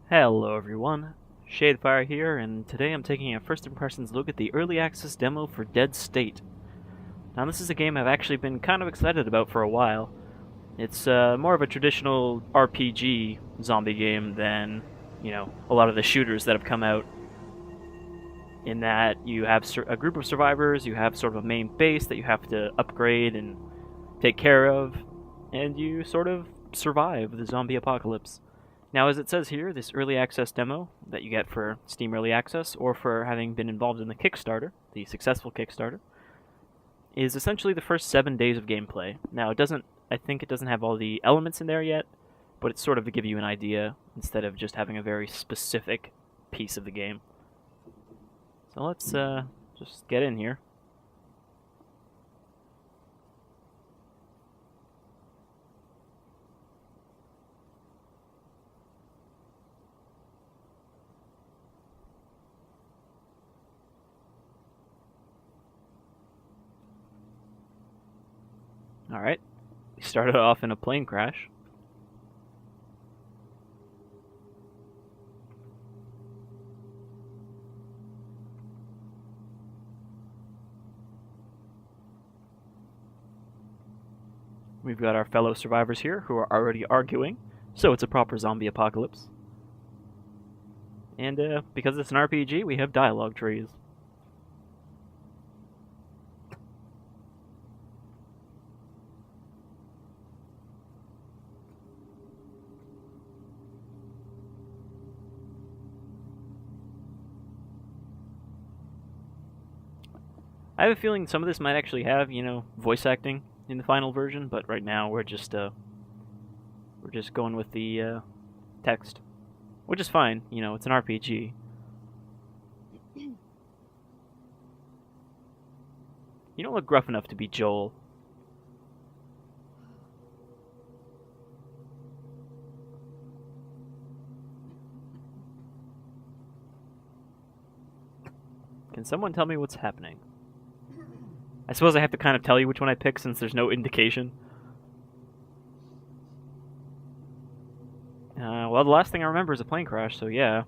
Hello everyone, Shadefire here, and today I'm taking a first impressions look at the early access demo for Dead State. Now this is a game I've actually been kind of excited about for a while. It's more of a traditional RPG zombie game than, a lot of the shooters that have come out, in that you have a group of survivors, you have sort of a main base that you have to upgrade and take care of, and you sort of survive the zombie apocalypse. Now, as it says here, this early access demo that you get for Steam Early Access, or for having been involved in the Kickstarter, the successful Kickstarter, is essentially the first 7 days of gameplay. Now, I think it doesn't have all the elements in there yet, but it's sort of to give you an idea, instead of just having a very specific piece of the game. So let's just get in here. Alright, we started off in a plane crash. We've got our fellow survivors here who are already arguing, so it's a proper zombie apocalypse. And because it's an RPG, we have dialogue trees. I have a feeling some of this might actually have, voice acting in the final version, but right now we're just going with the text, which is fine. It's an RPG. You don't look gruff enough to be Joel. Can someone tell me what's happening? I suppose I have to kind of tell you which one I pick since there's no indication. Well, the last thing I remember is a plane crash, so yeah.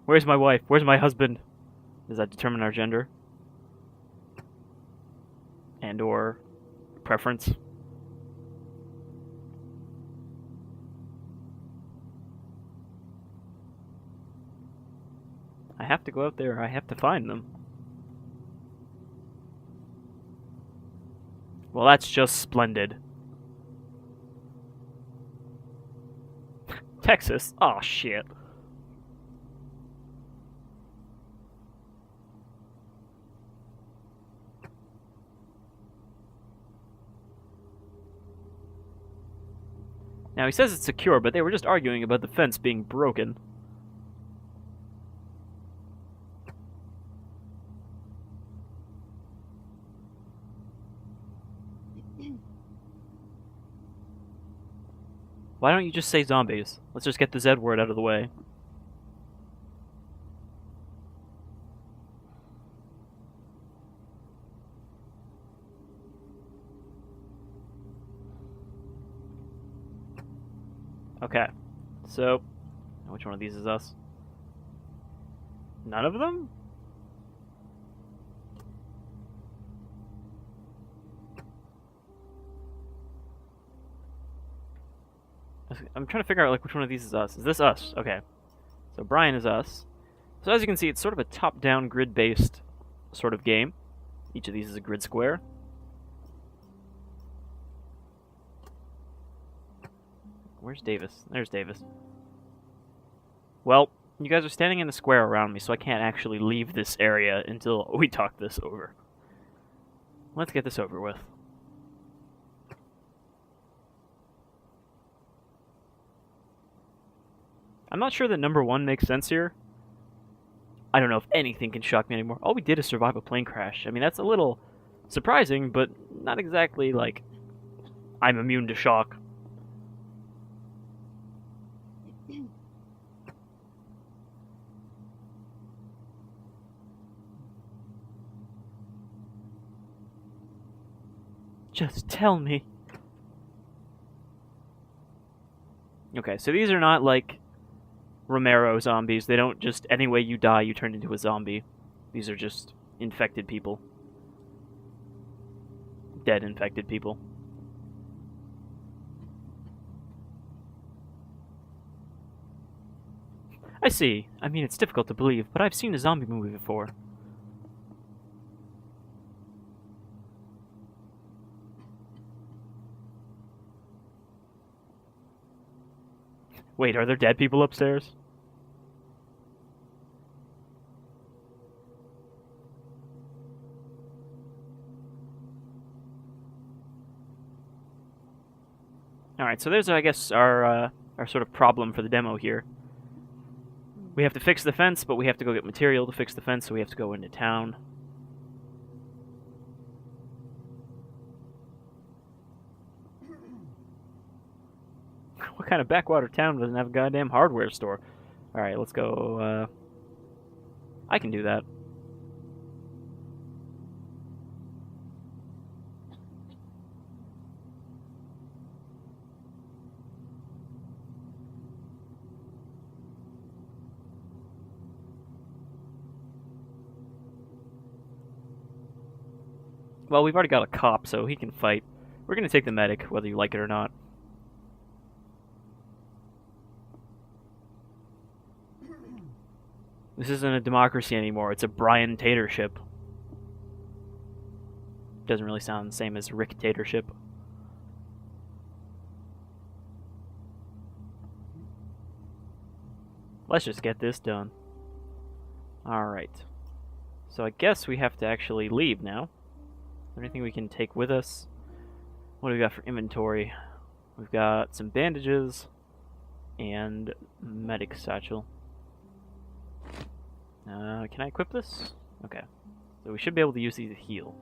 Where's my wife? Where's my husband? Does that determine our gender? And or preference? I have to go out there. I have to find them. Well, that's just splendid. Texas? Oh, shit. Now, he says it's secure, but they were just arguing about the fence being broken. Why don't you just say zombies? Let's just get the Z word out of the way. Okay, so which one of these is us? None of them? I'm trying to figure out which one of these is us. Is this us? Okay. So Brian is us. So as you can see, it's sort of a top-down grid-based sort of game. Each of these is a grid square. Where's Davis? There's Davis. Well, you guys are standing in a square around me, so I can't actually leave this area until we talk this over. Let's get this over with. I'm not sure that number 1 makes sense here. I don't know if anything can shock me anymore. All we did is survive a plane crash. I mean, that's a little surprising, but not exactly like I'm immune to shock. Just tell me. Okay, so these are not like Romero zombies. They don't just, any way you die, you turn into a zombie. These are just infected people. Dead infected people. I see. I mean, it's difficult to believe, but I've seen a zombie movie before. Wait, are there dead people upstairs? Alright, so there's, I guess, our sort of problem for the demo here. We have to fix the fence, but we have to go get material to fix the fence, so we have to go into town. What kind of backwater town doesn't have a goddamn hardware store? Alright, let's go, I can do that. Well, we've already got a cop, so he can fight. We're gonna take the medic, whether you like it or not. This isn't a democracy anymore, it's a Brian Tatership. Doesn't really sound the same as Rick Tatership. Let's just get this done. Alright. So I guess we have to actually leave now. Anything we can take with us? What do we got for inventory? We've got some bandages and medic satchel. Can I equip this? Okay. So we should be able to use these to heal.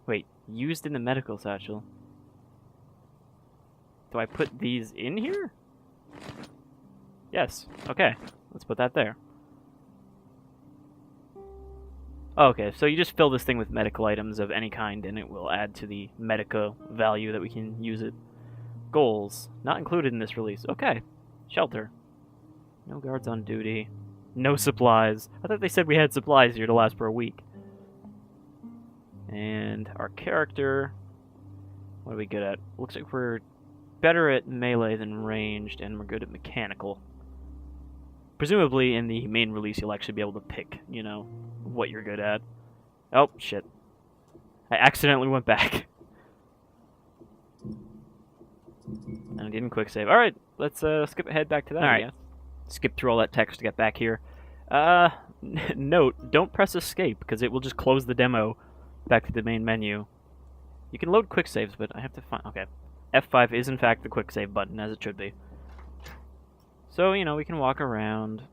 Wait, used in the medical satchel. Do I put these in here? Yes. Okay. Let's put that there. Okay, so you just fill this thing with medical items of any kind, and it will add to the medical value that we can use it. Goals. Not included in this release. Okay. Shelter. No guards on duty. No supplies. I thought they said we had supplies here to last for a week. And our character... What are we good at? Looks like we're better at melee than ranged, and we're good at mechanical. Presumably, in the main release, you'll actually be able to pick, you know, what you're good at. Oh, shit. I accidentally went back. And I didn't quick save. Alright, let's skip ahead back to that. Alright. Skip through all that text to get back here. Note, don't press escape, because it will just close the demo back to the main menu. You can load quick saves, but I have to find... Okay. F5 is in fact the quick save button, as it should be. So, you know, we can walk around.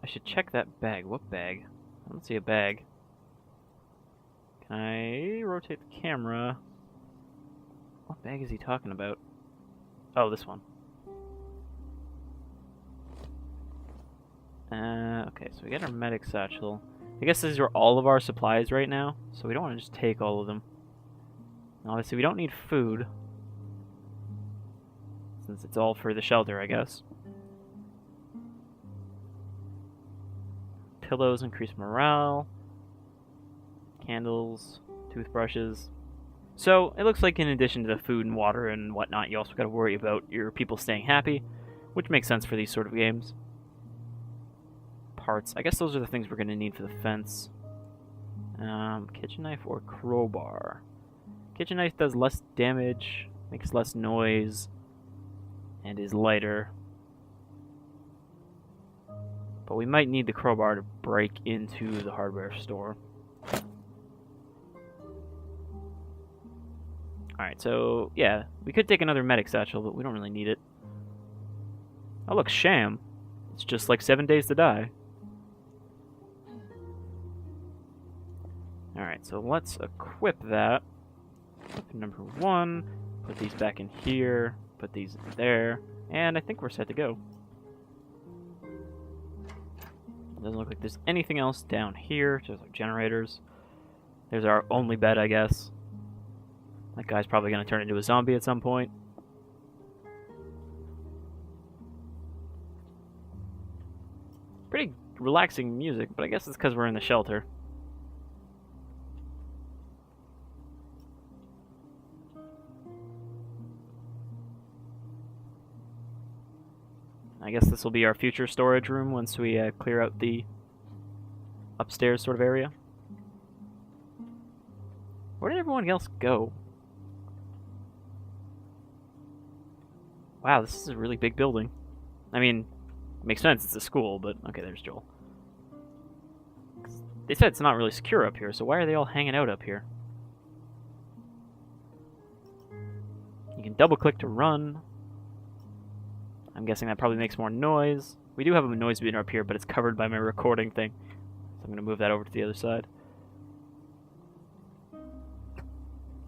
I should check that bag. What bag? I don't see a bag. Can I rotate the camera? What bag is he talking about? Oh, this one. Okay, so we got our medic satchel. I guess these are all of our supplies right now, so we don't want to just take all of them. Obviously, we don't need food, since it's all for the shelter, I guess. Pillows increase morale. Candles, toothbrushes. So, it looks like in addition to the food and water and whatnot, you also got to worry about your people staying happy, which makes sense for these sort of games. Parts. I guess those are the things we're going to need for the fence. Kitchen knife or crowbar. Kitchen knife does less damage, makes less noise, and is lighter. But we might need the crowbar to break into the hardware store. Alright, so, yeah, we could take another medic satchel, but we don't really need it. Oh, look, sham. It's just like 7 days to die. Alright, so let's equip that. Weapon number 1. Put these back in here. Put these in there. And I think we're set to go. Doesn't look like there's anything else down here. Just like generators. There's our only bed, I guess. That guy's probably going to turn into a zombie at some point. Pretty relaxing music, but I guess it's because we're in the shelter. I guess this will be our future storage room once we clear out the upstairs sort of area. Where did everyone else go? Wow, this is a really big building. I mean, it makes sense, it's a school, but okay, there's Joel. They said it's not really secure up here, so why are they all hanging out up here? You can double click to run. I'm guessing that probably makes more noise. We do have a noise meter up here, but it's covered by my recording thing. So I'm going to move that over to the other side.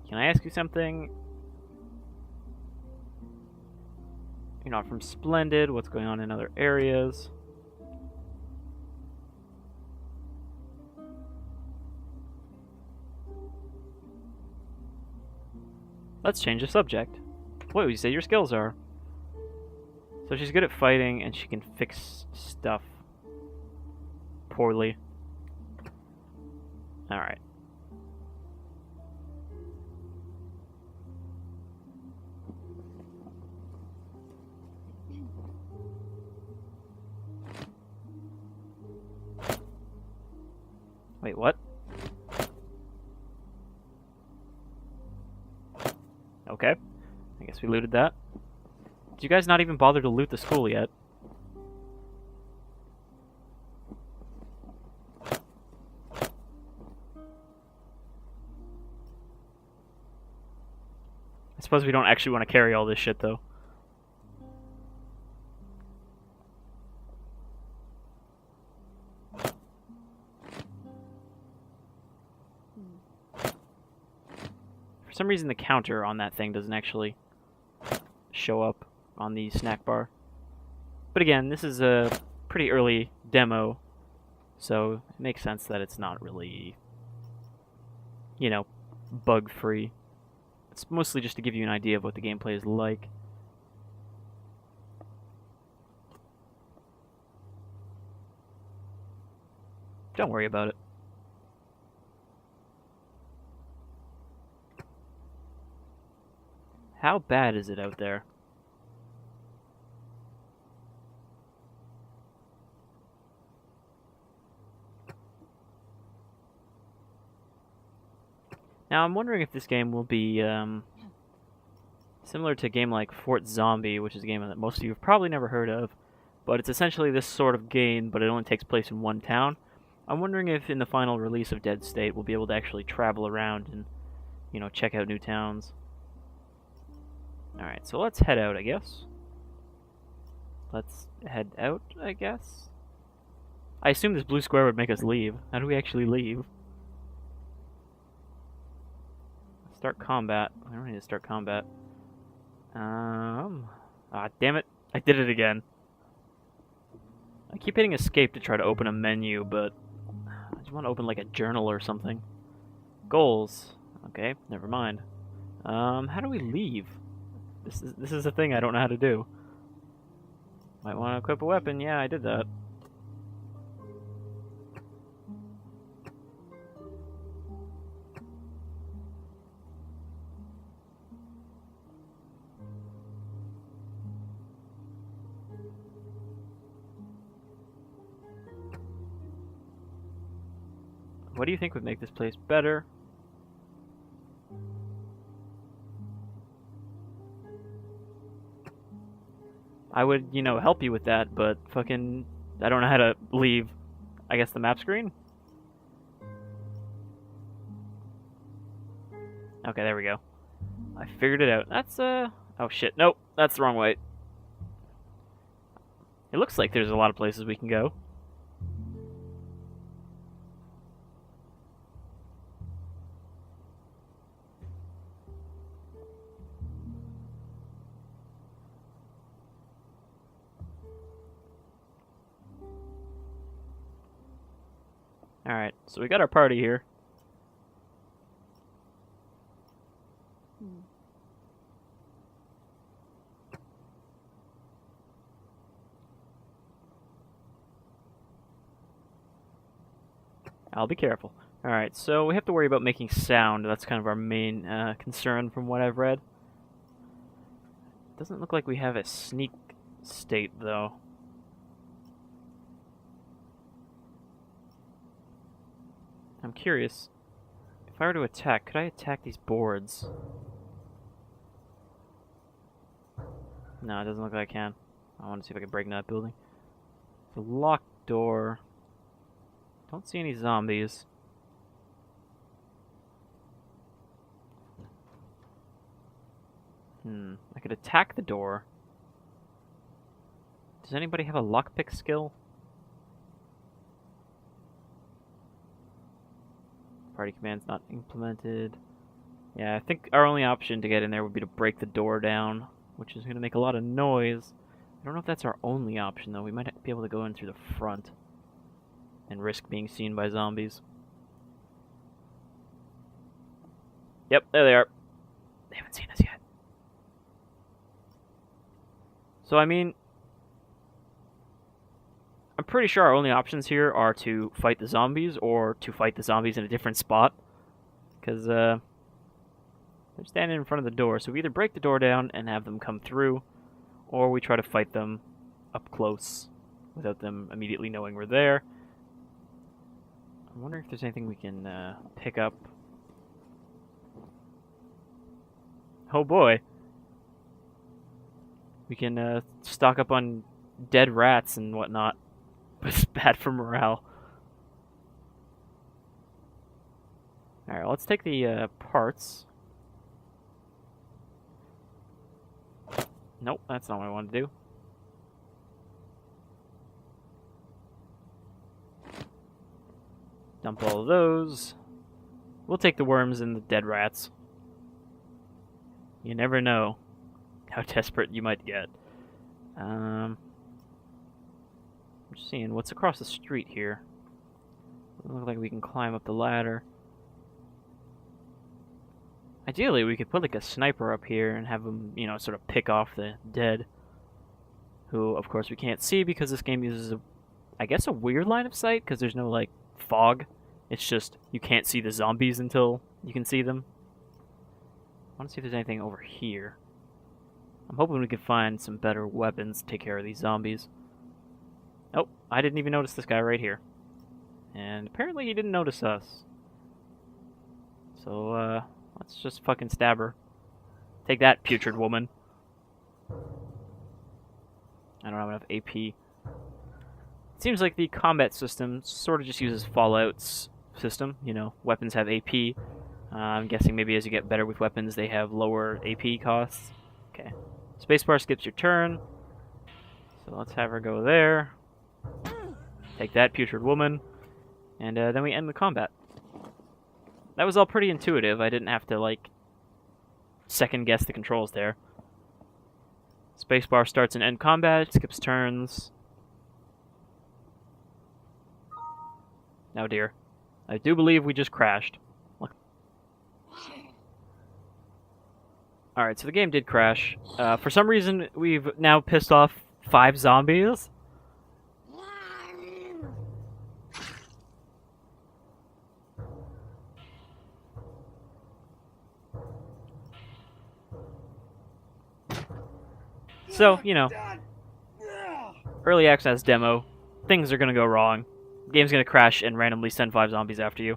Can I ask you something? You're not from Splendid. What's going on in other areas? Let's change the subject. What would you say your skills are? So she's good at fighting, and she can fix stuff poorly. Alright. Wait, what? Okay. I guess we looted that. Did you guys not even bother to loot the school yet? I suppose we don't actually want to carry all this shit, though. For some reason, the counter on that thing doesn't actually show up on the snack bar. But again, this is a pretty early demo, so it makes sense that it's not really, you know, bug-free. It's mostly just to give you an idea of what the gameplay is like. Don't worry about it. How bad is it out there? Now, I'm wondering if this game will be similar to a game like Fort Zombie, which is a game that most of you have probably never heard of, but it's essentially this sort of game, but it only takes place in one town. I'm wondering if in the final release of Dead State, we'll be able to actually travel around and, you know, check out new towns. Alright, so let's head out, I guess. Let's head out, I guess. I assume this blue square would make us leave. How do we actually leave? Start combat. I don't need to start combat. Ah, damn it. I did it again. I keep hitting escape to try to open a menu, but I just want to open like a journal or something. Goals. Okay, never mind. How do we leave? This is a thing I don't know how to do. Might want to equip a weapon. Yeah, I did that. What do you think would make this place better? I would, you know, help you with that, but fucking, I don't know how to leave, I guess, the map screen? Okay, there we go. I figured it out. That's, oh shit, nope, that's the wrong way. It looks like there's a lot of places we can go. Alright, so we got our party here. I'll be careful. Alright, so we have to worry about making sound. That's kind of our main concern from what I've read. Doesn't look like we have a sneak state, though. I'm curious. If I were to attack, could I attack these boards? No, it doesn't look like I can. I want to see if I can break into that building. The locked door. Don't see any zombies. I could attack the door. Does anybody have a lockpick skill? Party commands not implemented. Yeah, I think our only option to get in there would be to break the door down, which is going to make a lot of noise. I don't know if that's our only option, though. We might be able to go in through the front and risk being seen by zombies. Yep, there they are. They haven't seen us yet. So, I mean, I'm pretty sure our only options here are to fight the zombies or to fight the zombies in a different spot. Because, they're standing in front of the door, so we either break the door down and have them come through, or we try to fight them up close without them immediately knowing we're there. I'm wondering if there's anything we can pick up. Oh boy. We can stock up on dead rats and whatnot, but it's bad for morale. Alright, let's take the parts. Nope, that's not what I wanted to do. Dump all of those. We'll take the worms and the dead rats. You never know how desperate you might get. I'm just seeing what's across the street here. Doesn't look like we can climb up the ladder. Ideally, we could put like a sniper up here and have them, you know, sort of pick off the dead. Who, of course, we can't see because this game uses, I guess, a weird line of sight because there's no, like, fog. It's just you can't see the zombies until you can see them. I want to see if there's anything over here. I'm hoping we can find some better weapons to take care of these zombies. Oh, I didn't even notice this guy right here. And apparently he didn't notice us. So, let's just fucking stab her. Take that, putrid woman. I don't have enough AP. It seems like the combat system sort of just uses Fallout's system. You know, weapons have AP. I'm guessing maybe as you get better with weapons, they have lower AP costs. Okay. Spacebar skips your turn. So let's have her go there. Take that, putrid woman. And then we end the combat. That was all pretty intuitive. I didn't have to, like, second guess the controls there. Spacebar starts and end combat, skips turns. Oh dear. I do believe we just crashed. Alright, so the game did crash. For some reason, we've now pissed off 5 zombies. So, you know, early access demo, things are gonna go wrong. The game's gonna crash and randomly send 5 zombies after you.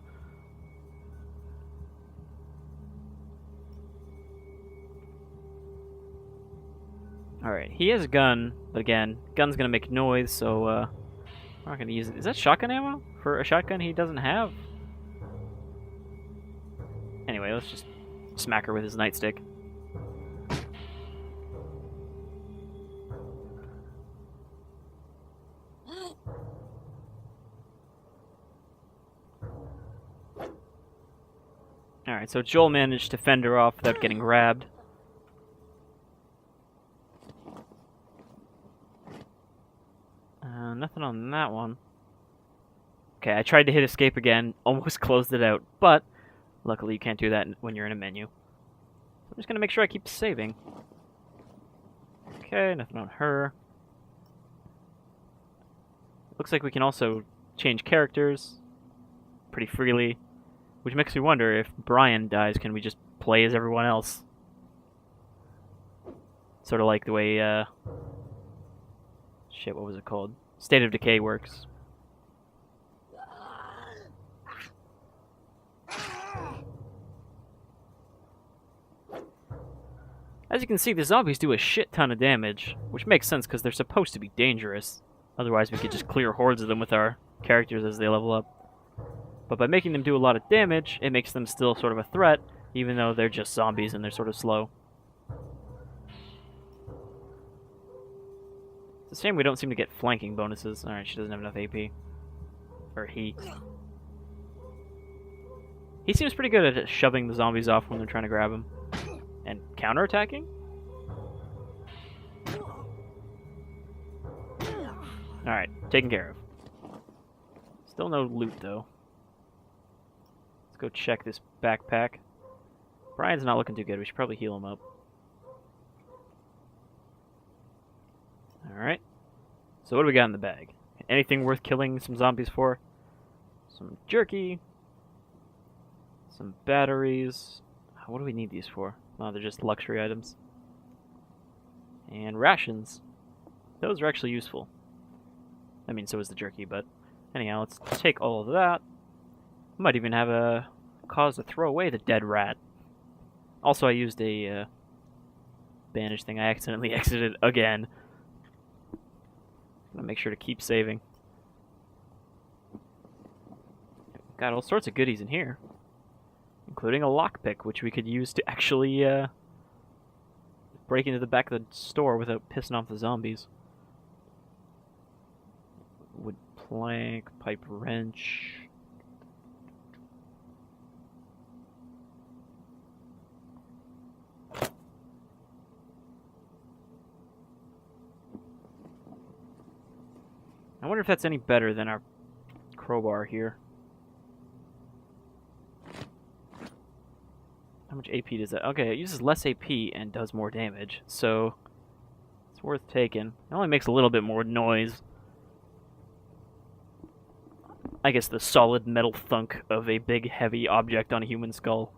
Alright, he has a gun, but again, gun's gonna make noise, so, we're not gonna use it. Is that shotgun ammo? For a shotgun he doesn't have? Anyway, let's just smack her with his nightstick. Alright, so Joel managed to fend her off without getting grabbed. Nothing on that one. Okay, I tried to hit escape again, almost closed it out, but luckily you can't do that when you're in a menu. So I'm just gonna make sure I keep saving. Okay, nothing on her. Looks like we can also change characters. pretty freely, which makes me wonder if Brian dies, can we just play as everyone else? Sort of like the way, shit, what was it called? State of Decay works. As you can see, the zombies do a shit ton of damage, which makes sense because they're supposed to be dangerous. Otherwise, we could just clear hordes of them with our characters as they level up. But by making them do a lot of damage, it makes them still sort of a threat, even though they're just zombies and they're sort of slow. It's a shame we don't seem to get flanking bonuses. Alright, she doesn't have enough AP. Or he. He seems pretty good at shoving the zombies off when they're trying to grab him. And counterattacking? Alright, taken care of. Still no loot, though. Let's go check this backpack. Brian's not looking too good. We should probably heal him up. Alright. So what do we got in the bag? Anything worth killing some zombies for? Some jerky. Some batteries. What do we need these for? Oh, they're just luxury items. And rations. Those are actually useful. I mean, so is the jerky, but anyhow, let's take all of that. Might even have a cause to throw away the dead rat. Also, I used a bandage thing. I accidentally exited again. I'm gonna make sure to keep saving. Got all sorts of goodies in here, including a lockpick, which we could use to actually break into the back of the store without pissing off the zombies. Wood plank, pipe wrench. I wonder if that's any better than our crowbar here. How much AP does that? Okay, it uses less AP and does more damage, so it's worth taking. It only makes a little bit more noise. I guess the solid metal thunk of a big, heavy object on a human skull.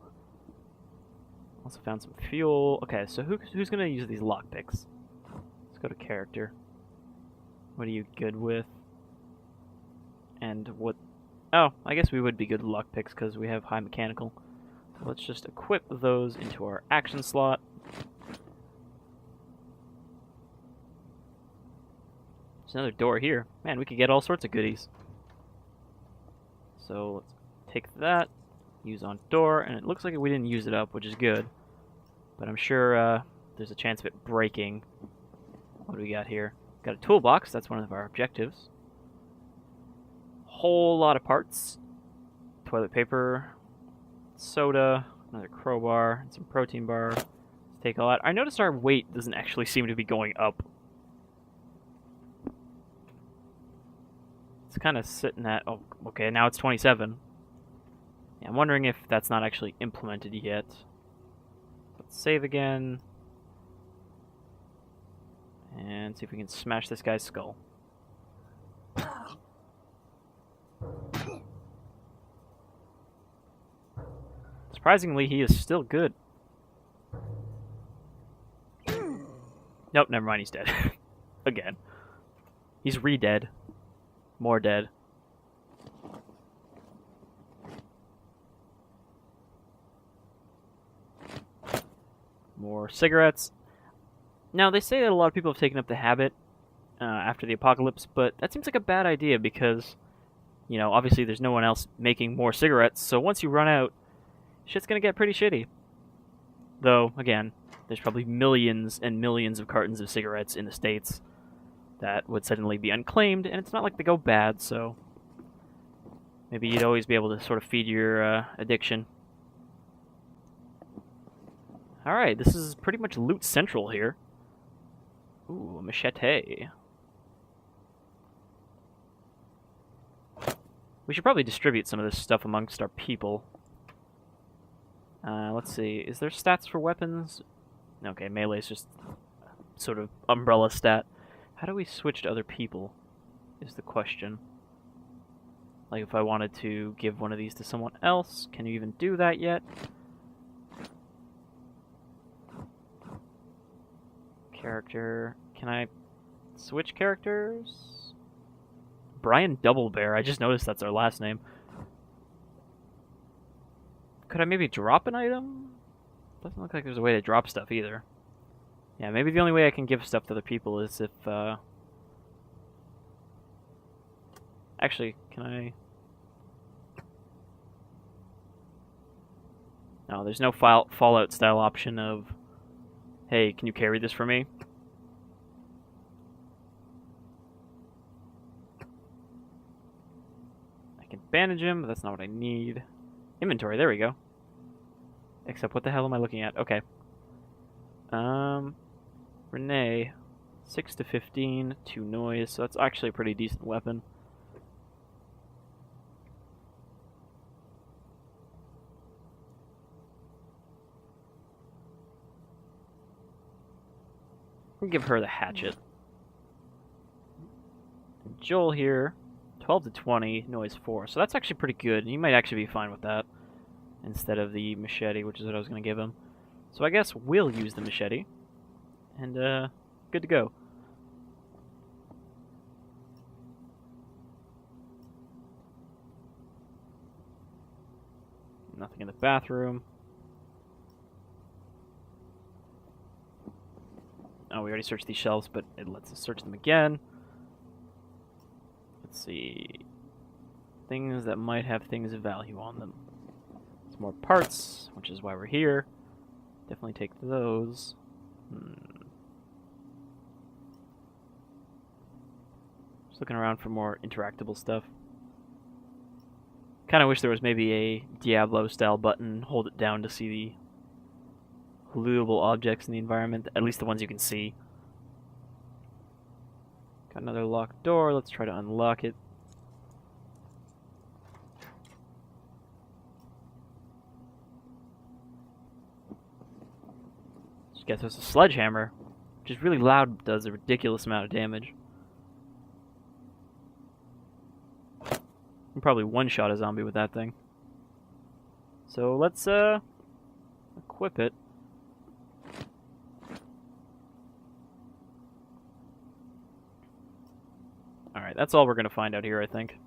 Also found some fuel. Okay, so who's gonna use these lockpicks? Let's go to character. What are you good with? And what... Oh, I guess we would be good with lockpicks because we have high mechanical. So let's just equip those into our action slot. There's another door here. Man, we could get all sorts of goodies. So let's take that, use on door, and it looks like we didn't use it up, which is good. But I'm sure there's a chance of it breaking. What do we got here? Got a toolbox, that's one of our objectives. Whole lot of parts. Toilet paper, soda, another crowbar, and some protein bar. Let's take all that. I noticed our weight doesn't actually seem to be going up. It's kind of sitting at... Oh, okay, now it's 27. Yeah, I'm wondering if that's not actually implemented yet. Let's save again. And see if we can smash this guy's skull. Surprisingly, he is still good. Nope, never mind, he's dead. Again. He's re-dead. More dead. More cigarettes. Now, they say that a lot of people have taken up the habit after the apocalypse, but that seems like a bad idea because, you know, obviously there's no one else making more cigarettes, so once you run out, shit's gonna get pretty shitty. Though, again, there's probably millions and millions of cartons of cigarettes in the States that would suddenly be unclaimed, and it's not like they go bad, so maybe you'd always be able to sort of feed your addiction. Alright, this is pretty much loot central here. Ooh, a machete. We should probably distribute some of this stuff amongst our people. Let's see, is there stats for weapons? Okay, melee is just sort of umbrella stat. How do we switch to other people, is the question. Like if I wanted to give one of these to someone else, can you even do that yet? Character, can I switch characters? Brian Doublebear, I just noticed that's our last name. Could I maybe drop an item? Doesn't look like there's a way to drop stuff either. Yeah, maybe the only way I can give stuff to other people is if, Actually, can I... No, there's no Fallout style option of, hey, can you carry this for me? I can bandage him, but that's not what I need. Inventory, there we go. Except what the hell am I looking at? Okay. Renee, 6 to 15, 2 noise, so that's actually a pretty decent weapon. We'll give her the hatchet. And Joel here, 12 to 20, noise 4. So that's actually pretty good. He might actually be fine with that instead of the machete, which is what I was going to give him. So I guess we'll use the machete. And, good to go. Nothing in the bathroom. Oh, we already searched these shelves, but it lets us search them again. Let's see. Things that might have things of value on them. Some more parts, which is why we're here. Definitely take those. Just looking around for more interactable stuff. Kind of wish there was maybe a Diablo-style button. Hold it down to see the lootable objects in the environment, at least the ones you can see. Got another locked door. Let's try to unlock it. Just guess it's a sledgehammer, which is really loud, does a ridiculous amount of damage. Can probably one-shot a zombie with that thing. So let's equip it. Alright, that's all we're going to find out here, I think.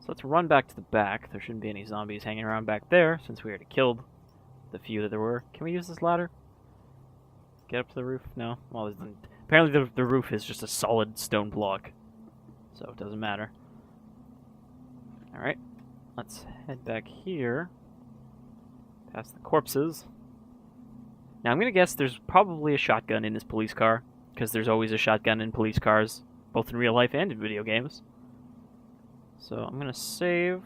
So let's run back to the back. There shouldn't be any zombies hanging around back there, since we already killed the few that there were. Can we use this ladder? Get up to the roof? No? Well, apparently the roof is just a solid stone block, so it doesn't matter. Alright, let's head back here, past the corpses. Now I'm going to guess there's probably a shotgun in this police car, because there's always a shotgun in police cars, both in real life and in video games. So I'm going to save.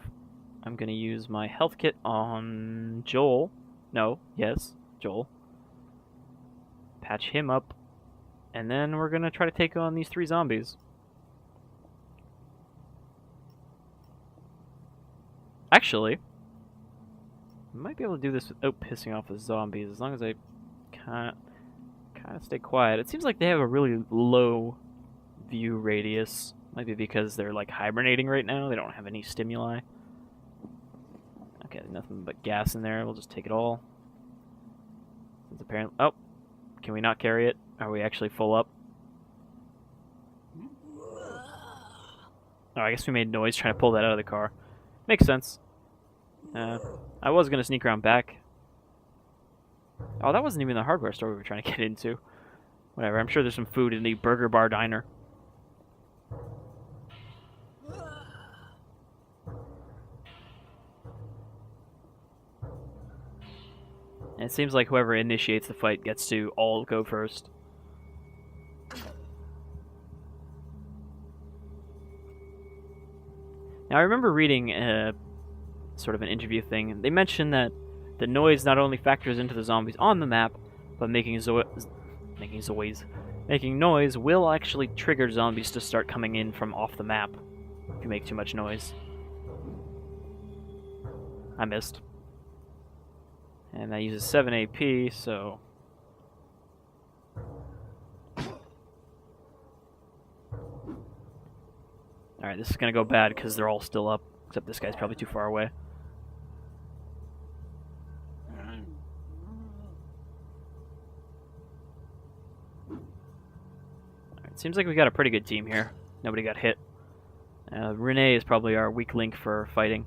I'm going to use my health kit on Joel. No, yes, Joel. Patch him up. And then we're going to try to take on these 3 zombies. Actually, I might be able to do this without pissing off the zombies, as long as I kind of stay quiet. It seems like they have a really low view radius. Might be because they're like hibernating right now. They don't have any stimuli. Okay, nothing but gas in there. We'll just take it all. It's apparently... Oh, can we not carry it? Are we actually full up? Oh, I guess we made noise trying to pull that out of the car. Makes sense. I was going to sneak around back. Oh, that wasn't even the hardware store we were trying to get into. Whatever, I'm sure there's some food in the Burger Bar Diner. And it seems like whoever initiates the fight gets to all go first. Now, I remember reading sort of an interview thing, and they mentioned that the noise not only factors into the zombies on the map, but making noise will actually trigger zombies to start coming in from off the map if you make too much noise. I missed. And that uses 7 AP, so... Alright, this is gonna go bad because they're all still up. Except this guy's probably too far away. Alright, seems like we got a pretty good team here. Nobody got hit. Renee is probably our weak link for fighting.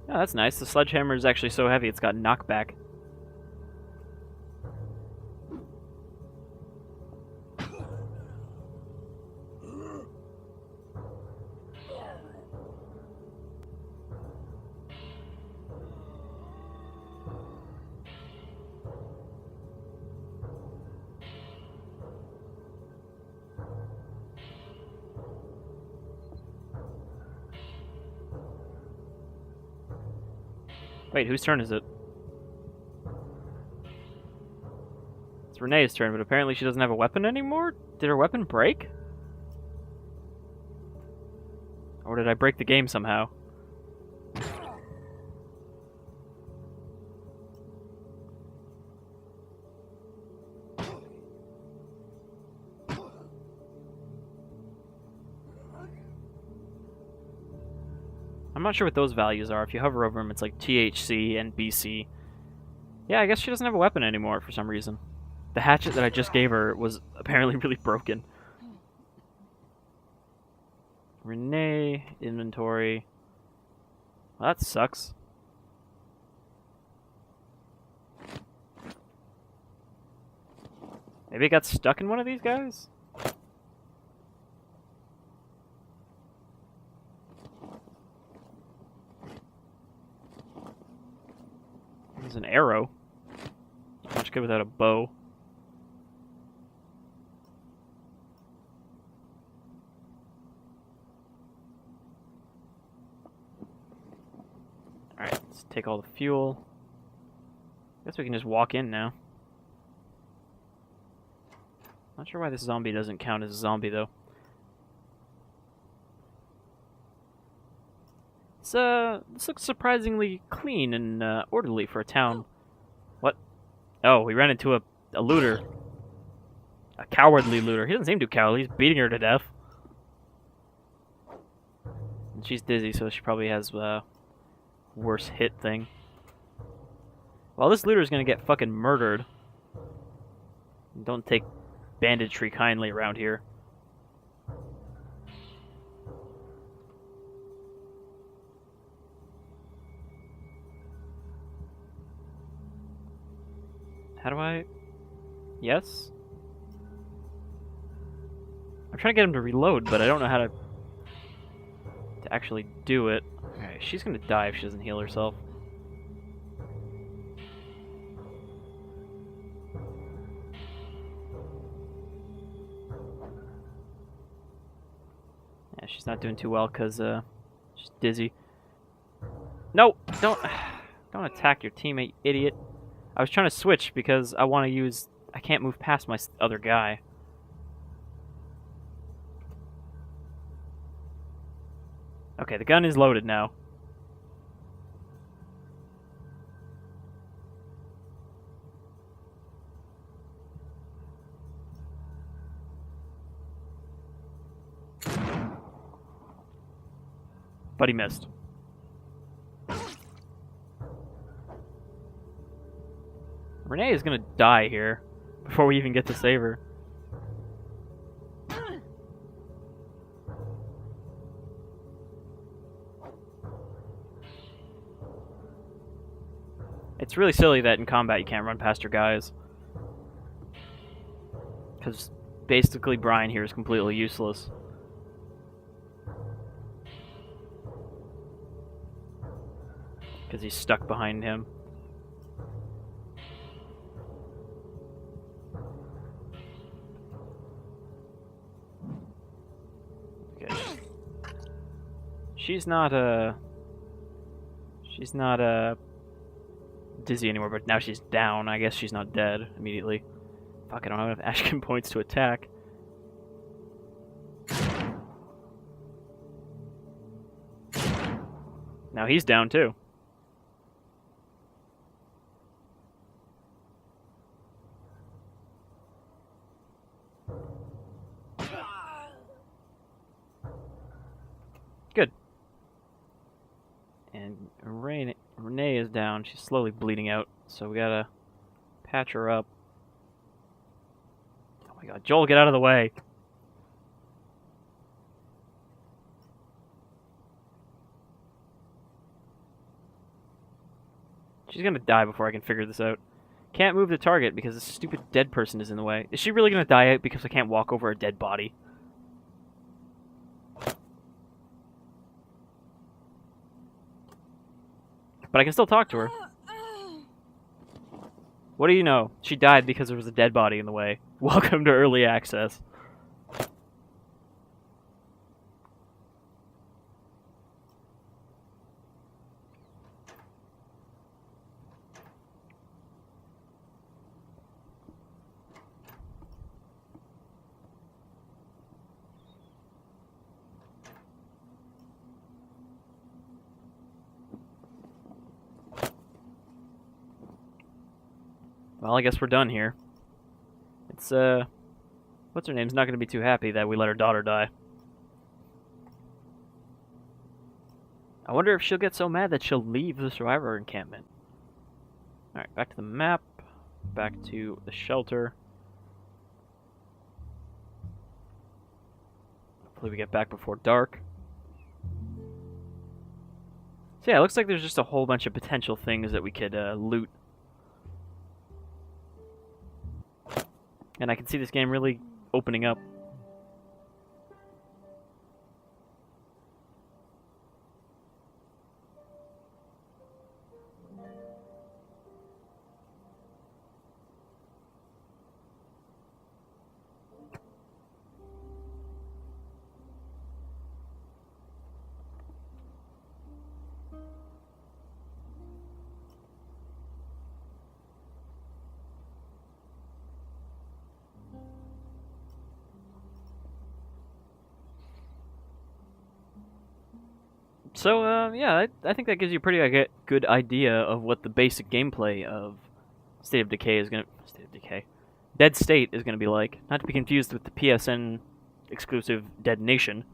Oh, that's nice. The sledgehammer is actually so heavy it's got knockback. Wait, whose turn is it? It's Renee's turn, but apparently she doesn't have a weapon anymore? Did her weapon break? Or did I break the game somehow? I'm not sure what those values are. If you hover over them, it's like THC and BC. Yeah, I guess she doesn't have a weapon anymore for some reason. The hatchet that I just gave her was apparently really broken. Renee, inventory. Well, that sucks. Maybe it got stuck in one of these guys? There's an arrow. Much good without a bow. Alright, let's take all the fuel. Guess we can just walk in now. Not sure why this zombie doesn't count as a zombie, though. This looks surprisingly clean and orderly for a town. What? Oh, we ran into a looter. A cowardly looter. He doesn't seem too cowardly. He's beating her to death. And she's dizzy, so she probably has worse hit thing. Well, this looter's gonna get fucking murdered. Don't take banditry kindly around here. How do I... Yes? I'm trying to get him to reload, but I don't know how to actually do it. Alright, she's gonna die if she doesn't heal herself. Yeah, she's not doing too well because she's dizzy. No! Don't attack your teammate, idiot. I was trying to switch because I want to use... I can't move past my other guy. Okay, the gun is loaded now. But he missed. Renee is gonna die here before we even get to save her. It's really silly that in combat you can't run past your guys. Because basically Brian here is completely useless. Because he's stuck behind him. Okay. She's not dizzy anymore, but now she's down. I guess she's not dead immediately. Fuck, I don't have enough Ashkin points to attack. Now he's down too. And Renee is down. She's slowly bleeding out, so we gotta patch her up. Oh my god, Joel, get out of the way! She's gonna die before I can figure this out. Can't move the target because this stupid dead person is in the way. Is she really gonna die out because I can't walk over a dead body? But I can still talk to her. What do you know? She died because there was a dead body in the way. Welcome to early access. Well, I guess we're done here. It's, what's her name's not gonna be too happy that we let her daughter die. I wonder if she'll get so mad that she'll leave the survivor encampment. Alright, back to the map. Back to the shelter. Hopefully we get back before dark. So yeah, it looks like there's just a whole bunch of potential things that we could, loot. And I can see this game really opening up. So, yeah, I think that gives you a pretty good idea of what the basic gameplay of State of Decay is gonna... Dead State is gonna be like. Not to be confused with the PSN exclusive Dead Nation.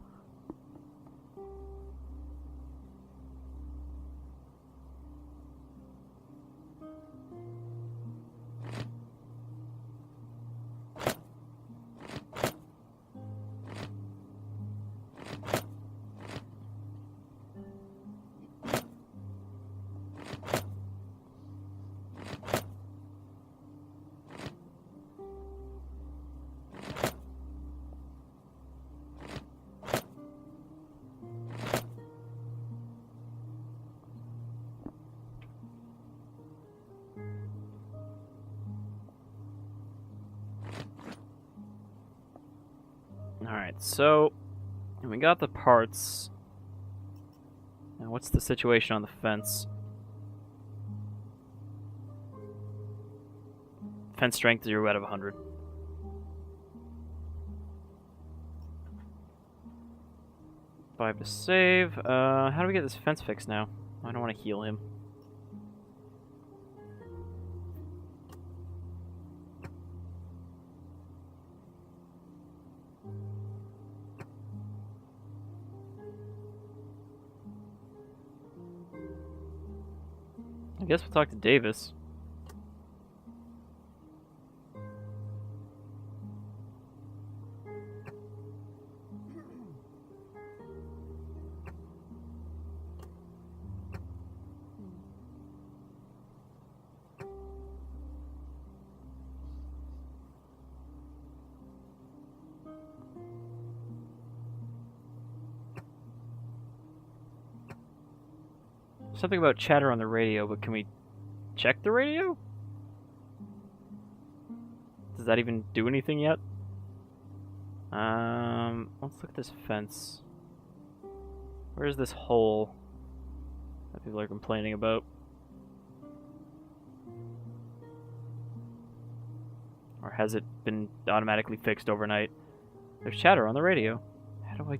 Alright, so we got the parts. Now what's the situation on the fence? Fence strength 0 out of 100. Five to save. How do we get this fence fixed now? I don't want to heal him. I guess we'll talk to Davis. Something about chatter on the radio, but can we check the radio? Does that even do anything yet? Let's look at this fence. Where's this hole that people are complaining about? Or has it been automatically fixed overnight? There's chatter on the radio. How do I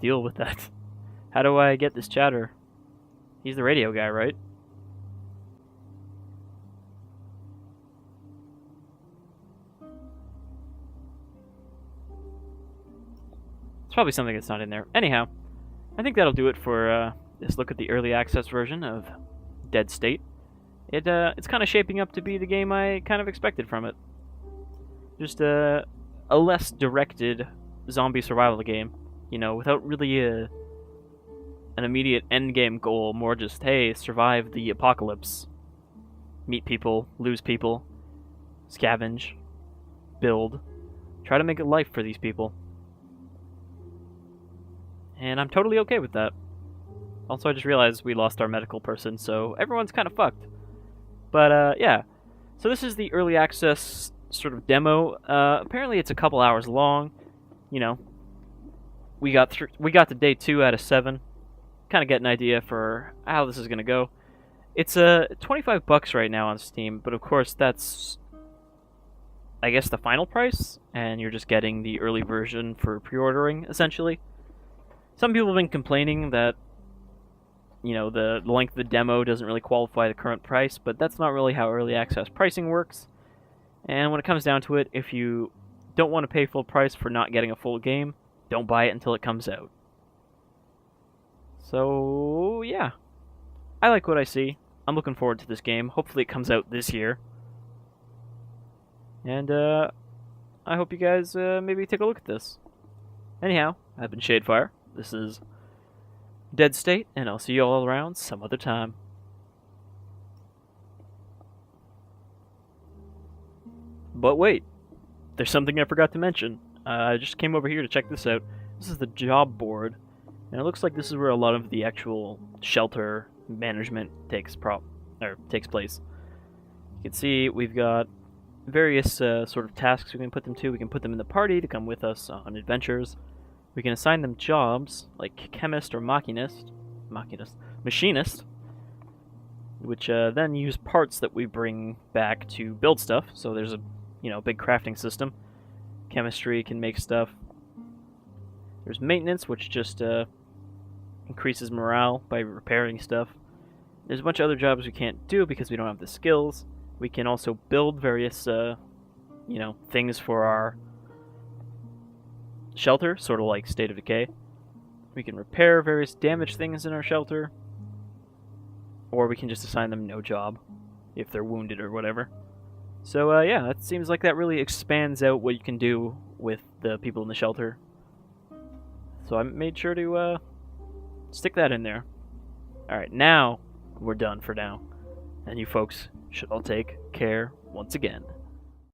deal with that? How do I get this chatter? He's the radio guy, right? It's probably something that's not in there. Anyhow, I think that'll do it for this look at the early access version of Dead State. It's kind of shaping up to be the game I kind of expected from it. Just a less directed zombie survival game, you know, without really an immediate end game goal. More just, hey, survive the apocalypse, meet people, lose people, scavenge, build, try to make a life for these people. And I'm totally okay with that. Also, I just realized we lost our medical person, so everyone's kind of fucked. But, yeah. So this is the early access sort of demo. Apparently it's a couple hours long. You know, we got to day 2 out of 7. Kind of get an idea for how this is going to go. It's $25 right now on Steam, but of course that's, I guess, the final price, and you're just getting the early version for pre-ordering, essentially. Some people have been complaining that, you know, the length of the demo doesn't really qualify the current price, but that's not really how early access pricing works. And when it comes down to it, if you don't want to pay full price for not getting a full game, don't buy it until it comes out. So, yeah. I like what I see. I'm looking forward to this game. Hopefully it comes out this year. And, I hope you guys, maybe take a look at this. Anyhow, I've been Shadefire. This is Dead State, and I'll see you all around some other time. But wait, there's something I forgot to mention. I just came over here to check this out. This is the job board, and it looks like this is where a lot of the actual shelter management takes place. You can see we've got various sort of tasks we can put them to. We can put them in the party to come with us on adventures. We can assign them jobs, like chemist or machinist, which then use parts that we bring back to build stuff. So there's a, you know, big crafting system. Chemistry can make stuff. There's maintenance, which just increases morale by repairing stuff. There's a bunch of other jobs we can't do because we don't have the skills. We can also build various, you know, things for our shelter, sort of like State of Decay. We can repair various damaged things in our shelter, or we can just assign them no job if they're wounded or whatever. So yeah, it seems like that really expands out what you can do with the people in the shelter. So I made sure to stick that in there. Alright, now we're done for now. And you folks should all take care once again.